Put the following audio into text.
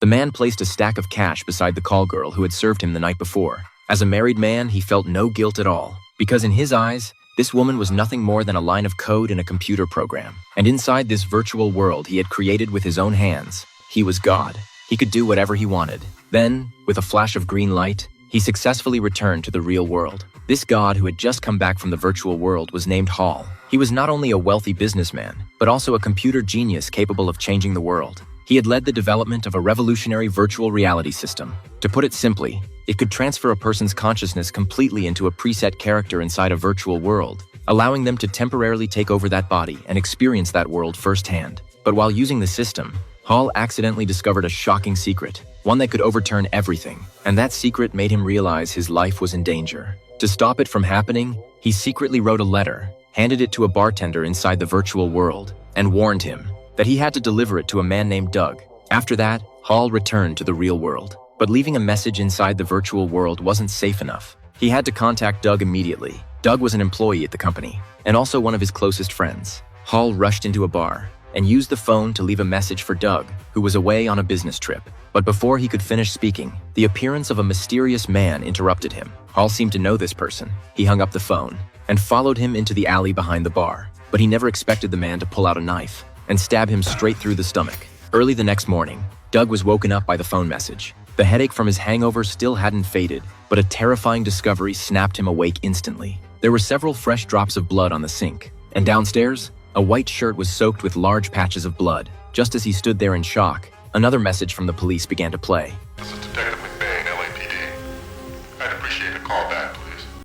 The man placed a stack of cash beside the call girl who had served him the night before. As a married man, he felt no guilt at all, because in his eyes, this woman was nothing more than a line of code in a computer program. And inside this virtual world he had created with his own hands, he was God. He could do whatever he wanted. Then, with a flash of green light, he successfully returned to the real world. This God who had just come back from the virtual world was named Hall. He was not only a wealthy businessman, but also a computer genius capable of changing the world. He had led the development of a revolutionary virtual reality system. To put it simply, it could transfer a person's consciousness completely into a preset character inside a virtual world, allowing them to temporarily take over that body and experience that world firsthand. But while using the system, Hall accidentally discovered a shocking secret, one that could overturn everything, and that secret made him realize his life was in danger. To stop it from happening, he secretly wrote a letter, handed it to a bartender inside the virtual world, and warned him that he had to deliver it to a man named Doug. After that, Hall returned to the real world. But leaving a message inside the virtual world wasn't safe enough. He had to contact Doug immediately. Doug was an employee at the company, and also one of his closest friends. Hall rushed into a bar and used the phone to leave a message for Doug, who was away on a business trip. But before he could finish speaking, the appearance of a mysterious man interrupted him. Hall seemed to know this person. He hung up the phone and followed him into the alley behind the bar. But he never expected the man to pull out a knife and stab him straight through the stomach. Early the next morning, Doug was woken up by the phone message. The headache from his hangover still hadn't faded, but a terrifying discovery snapped him awake instantly. There were several fresh drops of blood on the sink, and downstairs, a white shirt was soaked with large patches of blood. Just as he stood there in shock, another message from the police began to play. This is Detective